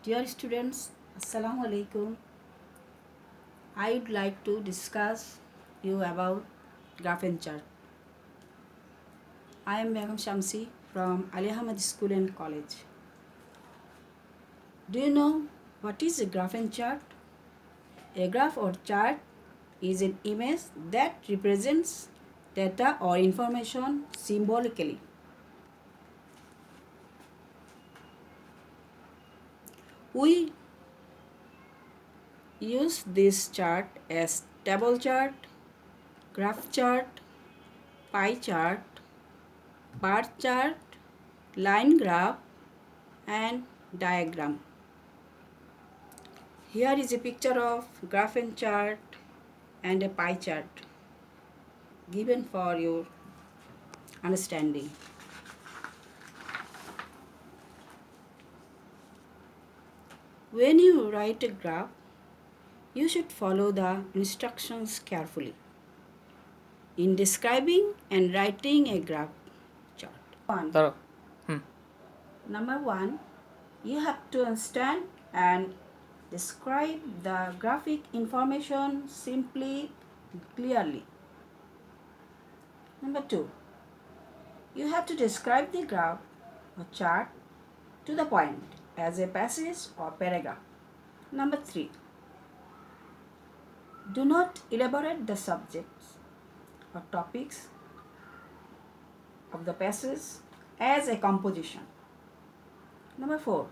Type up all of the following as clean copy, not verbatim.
Dear students, Assalamu alaikum. I would like to discuss you about graph and chart. I am Begum Shamsi from Ahmad School and College. Do you know what is a graph and chart? A graph or chart is an image that represents data or information symbolically. We use this chart as table chart, graph chart, pie chart, bar chart, line graph, and diagram. Here is a picture of graph and chart and a pie chart given for your understanding. When you write a graph, you should follow the instructions carefully in describing and writing a graph chart. দাঁড়াও Number one, you have to understand and describe the graphic information simply and clearly. Number two, you have to describe the graph or chart to the point as a passage or paragraph. Number three, do not elaborate the subjects or topics of the passage as a composition. Number four,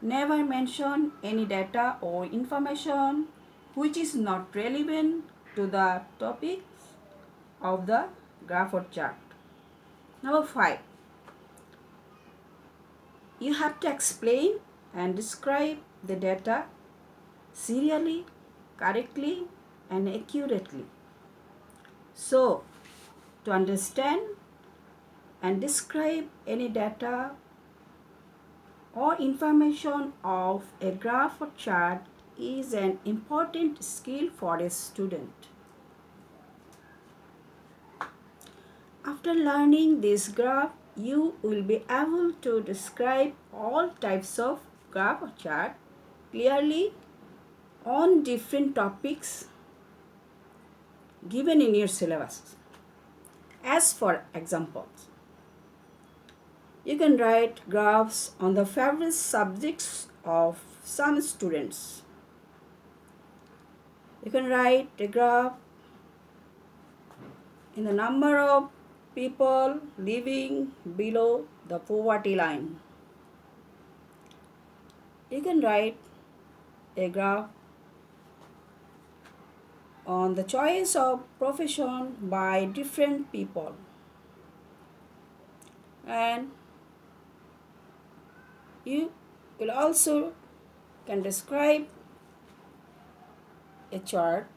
never mention any data or information which is not relevant to the topics of the graph or chart. Number five, you have to explain and describe the data serially, correctly, and accurately. So, to understand and describe any data or information of a graph or chart is an important skill for a student. After learning this graph, you will be able to describe all types of graph or chart clearly on different topics given in your syllabus. As for examples, you can write graphs on the favorite subjects of some students. You can write a graph in the number of people living below the poverty line. You can write a graph on the choice of profession by different people. And you will also can describe a chart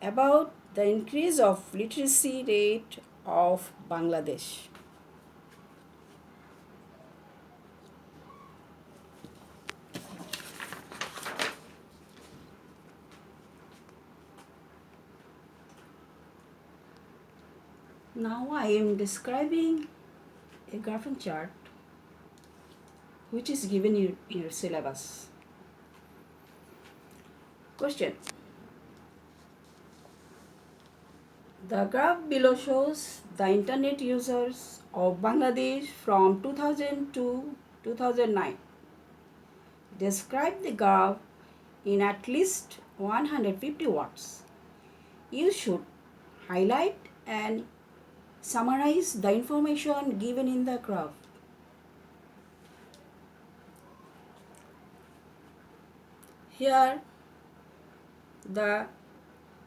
about the increase of literacy rate of Bangladesh. Now I am describing a graph and chart which is given in your syllabus. Question. The graph below shows the internet users of Bangladesh from 2000 to 2009. Describe the graph in at least 150 words. You should highlight and summarize the information given in the graph. Here, the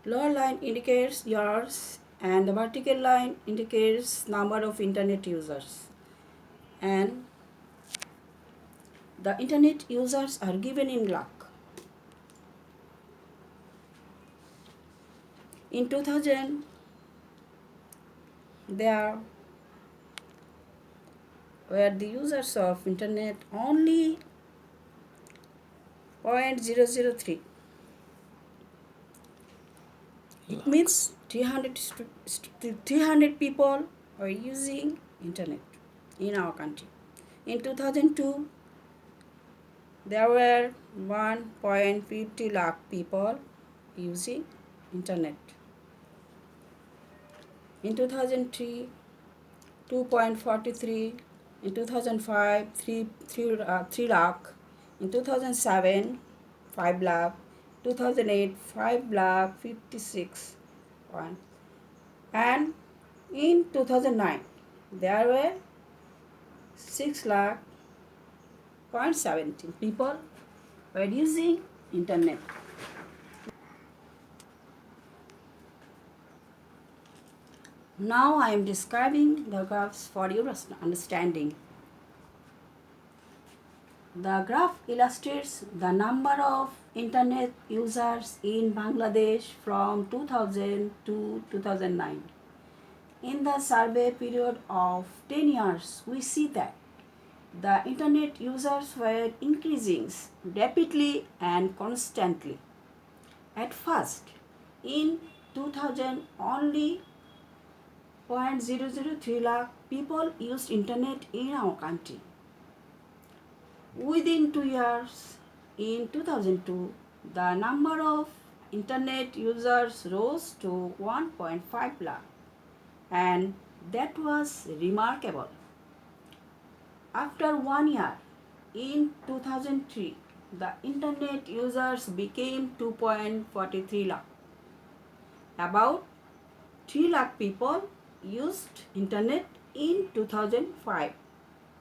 lower line indicates years and the vertical line indicates number of internet users. And the internet users are given in lakh. In 2000, there were the users of internet only 0.003. It means 300 people are using internet in our country. In 2002, there were 1.50 lakh people using internet. In 2003, 2.43. In 2005, 3 lakh. In 2007, 5 lakh. 2008, 5 lakh 56 one. And in 2009, there were 6 lakh 0.17 people were using internet. Now I am describing the graphs for your understanding. The graph illustrates the number of internet users in Bangladesh from 2000 to 2009. In the survey period of 10 years, we see that the internet users were increasing rapidly and constantly. At first, in 2000, only 0.003 lakh people used internet in our country. Within 2 years, in 2002, the number of internet users rose to 1.5 lakh, and that was remarkable. After 1 year, in 2003, the internet users became 2.43 lakh. About 3 lakh people used internet in 2005,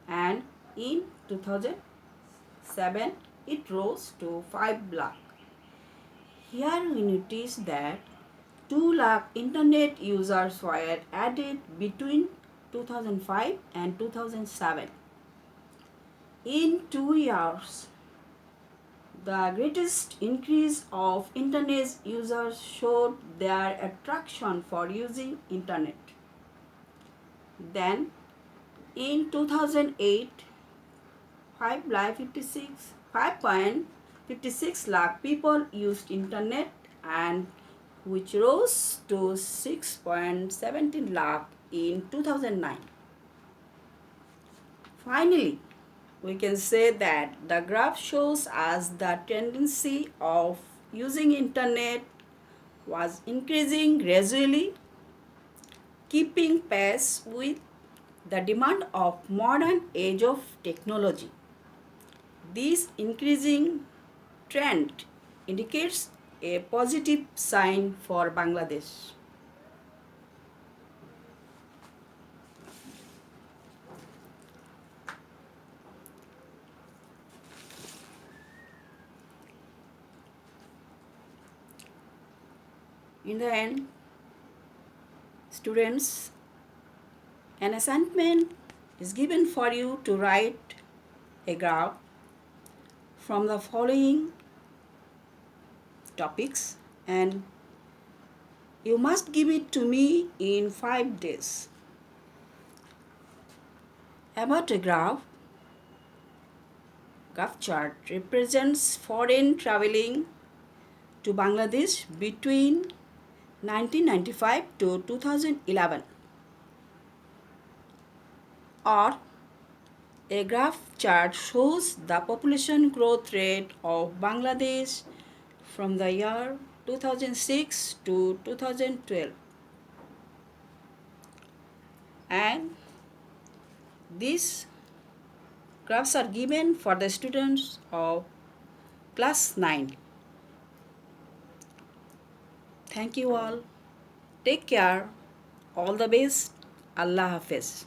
and in 2007 it rose to 5 lakh. Here we notice that 2 lakh internet users were added between 2005 and 2007. In 2 years, the greatest increase of internet users showed their attraction for using internet. Then, in 2008, 5.56 lakh people used internet, and which rose to 6.17 lakh in 2009. Finally, we can say that the graph shows us the tendency of using internet was increasing gradually, keeping pace with the demand of modern age of technology. This increasing trend indicates a positive sign for Bangladesh. In the end, students, an assignment is given for you to write a graph from the following topics, and you must give it to me in 5 days. About a graph chart represents foreign traveling to Bangladesh between 1995 to 2011. Or a graph chart shows the population growth rate of Bangladesh from the year 2006 to 2012. And these graphs are given for the students of class 9. Thank you all. Take care. All the best. Allah Hafiz.